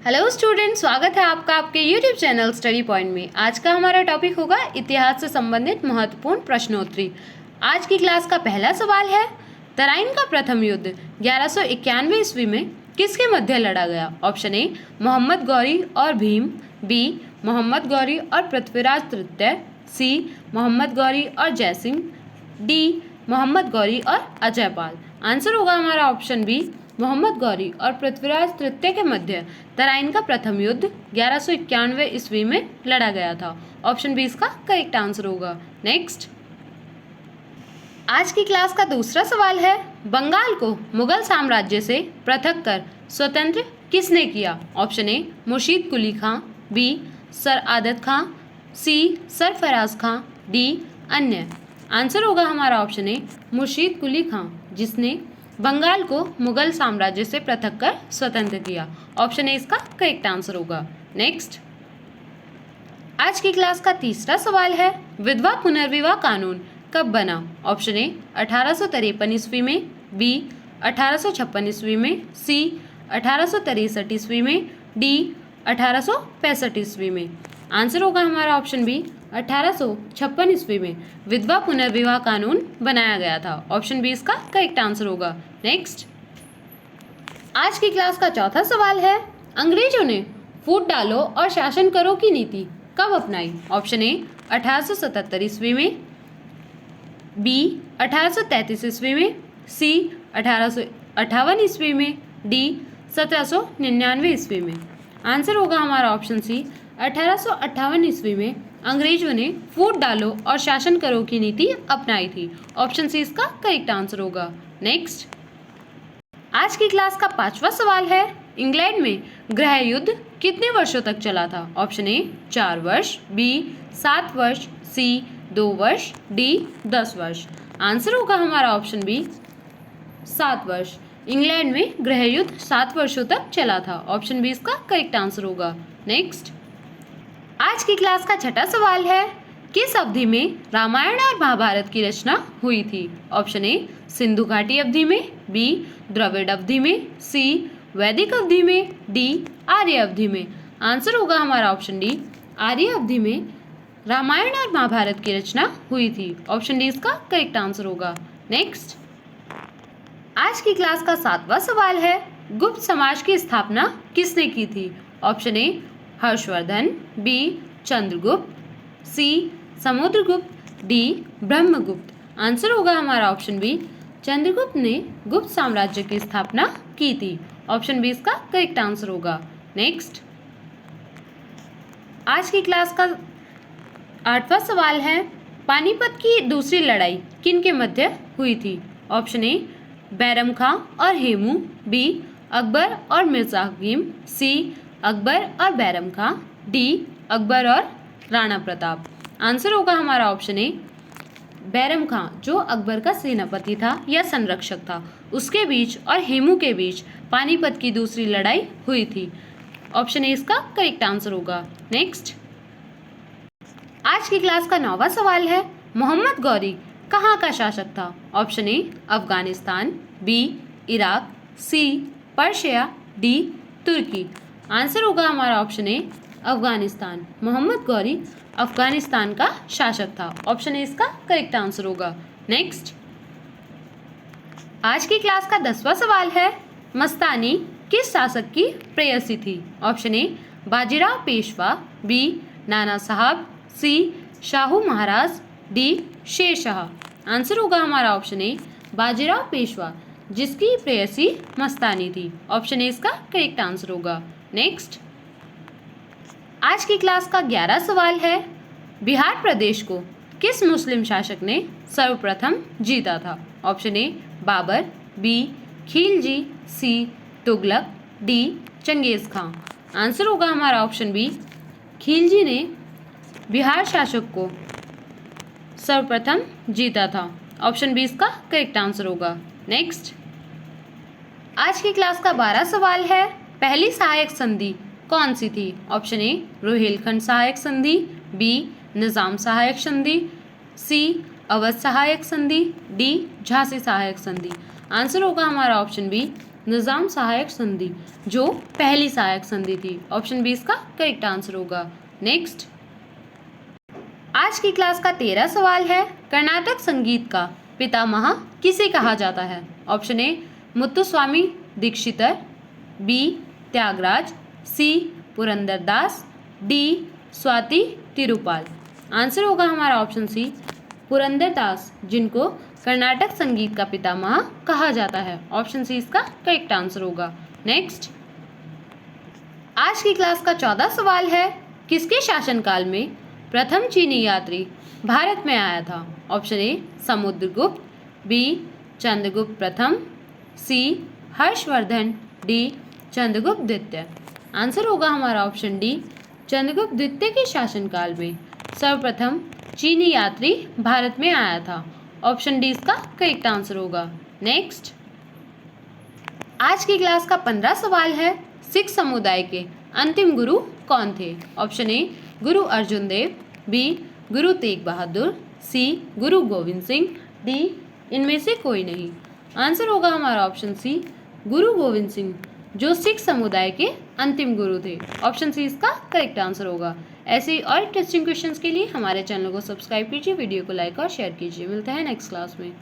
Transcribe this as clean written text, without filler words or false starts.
Hello student, स्वागत है आपका आपके यूट्यूब चैनल स्टडी पॉइंट में। आज का हमारा टॉपिक होगा इतिहास से संबंधित महत्वपूर्ण प्रश्नोत्तरी। आज की क्लास का पहला सवाल है, तराइन का प्रथम युद्ध 1191 ईस्वी में किसके मध्य लड़ा गया? ऑप्शन ए मोहम्मद गौरी और भीम, बी मोहम्मद गौरी और पृथ्वीराज तृतीय, सी मोहम्मद गौरी और जयसिंह, डी मोहम्मद गौरी और अजयपाल। आंसर होगा हमारा ऑप्शन बी, मोहम्मद गौरी और पृथ्वीराज तृतीय के मध्य तराइन का प्रथम युद्ध 1191 ईस्वी में लड़ा गया था। ऑप्शन बी इसका करेक्ट आंसर होगा। नेक्स्ट, आज की क्लास का दूसरा सवाल है, बंगाल को मुगल साम्राज्य से पृथक कर स्वतंत्र किसने किया? Option A Murshid Quli Khan, B Saadat Khan, C Sarfaraz Khan, D अन्य। आंसर होगा हमारा ऑप्शन ए मुर्शीद कुली खां, जिसने बंगाल को मुगल साम्राज्य से पृथक कर स्वतंत्र किया। ऑप्शन ए इसका करेक्ट आंसर होगा। नेक्स्ट, आज की क्लास का तीसरा सवाल है, विधवा पुनर्विवाह कानून कब बना? ऑप्शन ए 1853 ईस्वी में, बी 1856 ईस्वी में, सी 1863 ईस्वी में, डी 1865 ईस्वी में। आंसर होगा हमारा ऑप्शन बी, 1856 ईस्वी में विधवा पुनर्विवाह कानून बनाया गया था। ऑप्शन बी इसका करेक्ट आंसर होगा। नेक्स्ट, आज की क्लास का चौथा सवाल है, अंग्रेजों ने फूट डालो और शासन करो की नीति कब अपनाई? ऑप्शन ए 1877 ईस्वी में, बी 1833 ईस्वी में, सी 1858 ईस्वी में, डी 1799 ईस्वी में। आंसर होगा हमारा ऑप्शन सी, 1858 ईस्वी में अंग्रेजों ने फूट डालो और शासन करो की नीति अपनाई थी। ऑप्शन सी इसका करेक्ट आंसर होगा। नेक्स्ट, आज की क्लास का पांचवा सवाल है, इंग्लैंड में गृह युद्ध कितने वर्षों तक चला था? ऑप्शन ए 4 वर्ष, बी 7 वर्ष, सी 2 वर्ष, डी 10 वर्ष। आंसर होगा हमारा ऑप्शन बी 7 वर्ष। इंग्लैंड में गृह युद्ध 7 वर्षों तक चला था। ऑप्शन बी इसका करेक्ट आंसर होगा। नेक्स्ट, आज की क्लास का छठा सवाल है, किस अवधि में रामायण और महाभारत की रचना हुई थी? ऑप्शन ए सिंधु घाटी अवधि में, बी द्रविड़ अवधि में, सी वैदिक अवधि में, डी आर्य अवधि में। आंसर होगा हमारा ऑप्शन डी, आर्य अवधि में रामायण और महाभारत की रचना हुई थी। ऑप्शन डी इसका करेक्ट आंसर होगा। नेक्स्ट, आज की क्लास का सातवां सवाल है, गुप्त समाज की स्थापना किसने की थी? Option A Harshavardhana, B Chandragupta, C Samudragupta, D Brahmagupta. Answer होगा हमारा ऑप्शन बी, चंद्रगुप्त ने गुप्त साम्राज्य की स्थापना की थी। ऑप्शन बी इसका करेक्ट आंसर होगा। नेक्स्ट, आज की क्लास का आठवां सवाल है, पानीपत की दूसरी लड़ाई किन के मध्य हुई थी? ऑप्शन ए बैरम खां और हेमू, बी अकबर और मिर्जा हकीम, सी अकबर और बैरम खां, डी अकबर और राणा प्रताप। आंसर होगा हमारा ऑप्शन ए बैरम खां, जो अकबर का सेनापति था या संरक्षक था, उसके बीच और हेमू के बीच पानीपत की दूसरी लड़ाई हुई थी। ऑप्शन ए इसका करेक्ट आंसर होगा। नेक्स्ट, आज की क्लास का 9वां सवाल है, मोहम्मद गौरी कहाँ का शासक था? Option A Afghanistan, B Iraq, C Persia, D Turkey. Answer होगा हमारा ऑप्शन ए अफगानिस्तान। मोहम्मद गौरी अफगानिस्तान का शासक था। ऑप्शन ए इसका करेक्ट आंसर होगा। नेक्स्ट, आज की क्लास का 10वां सवाल है, मस्तानी किस शासक की प्रेयसी थी? Option A Bajirao Peshwa, B Nana Sahib, C Shahu Maharaj, D Sher Shah. Answer होगा हमारा ऑप्शन ए बाजीराव पेशवा, जिसकी प्रेयसी मस्तानी थी। ऑप्शन ए इसका करेक्ट आंसर होगा। नेक्स्ट, आज की क्लास का 11वां सवाल है, बिहार प्रदेश को किस मुस्लिम शासक ने सर्वप्रथम जीता था? Option A Babur, B Khilji, C Tughlaq, D Genghis Khan. Answer होगा हमारा ऑप्शन बी, खिलजी ने बिहार शासक को सर्वप्रथम जीता था। ऑप्शन बी इसका करेक्ट आंसर होगा। नेक्स्ट, आज की क्लास का 12वां सवाल है, पहली सहायक संधि कौन सी थी? ऑप्शन ए रोहिलखंड सहायक संधि, बी निजाम सहायक संधि, सी अवध सहायक संधि, डी झांसी सहायक संधि। आंसर होगा हमारा ऑप्शन बी निजाम सहायक संधि, जो पहली सहायक संधि थी। ऑप्शन बी इसका करेक्ट आंसर होगा। नेक्स्ट, आज की क्लास का 13 सवाल है, कर्नाटक संगीत का पितामह किसे कहा जाता है? Option A Muthuswami Dikshitar, B Tyagaraja, C Purandaradasa, D Swati Tirupal. Answer होगा हमारा ऑप्शन सी पुरंदरदास, जिनको कर्नाटक संगीत का पितामह कहा जाता है। ऑप्शन सी इसका करेक्ट आंसर होगा। नेक्स्ट, आज की क्लास का 14 सवाल है, किसके शासनकाल में प्रथम चीनी यात्री भारत में आया था? Option A Samudragupta, B Chandragupta प्रथम, सी हर्षवर्धन, डी चंद्रगुप्त द्वितीय। आंसर होगा हमारा ऑप्शन डी चंद्रगुप्त द्वितीय के शासनकाल में सर्वप्रथम चीनी यात्री भारत में आया था। ऑप्शन डी इसका करेक्ट आंसर होगा। नेक्स्ट, आज की क्लास का 15 सवाल है, सिख समुदाय के अंतिम गुरु कौन थे? Option A Guru Arjun Dev, B Guru Tegh Bahadur, C Guru Govind Singh, D इनमें से कोई नहीं। आंसर होगा हमारा ऑप्शन सी गुरु गोविंद सिंह, जो सिख समुदाय के अंतिम गुरु थे। ऑप्शन सी इसका करेक्ट आंसर होगा। ऐसे ही और इंटरेस्टिंग क्वेश्चंस के लिए हमारे चैनल को सब्सक्राइब कीजिए, वीडियो को लाइक और शेयर कीजिए। मिलते हैं नेक्स्ट क्लास में।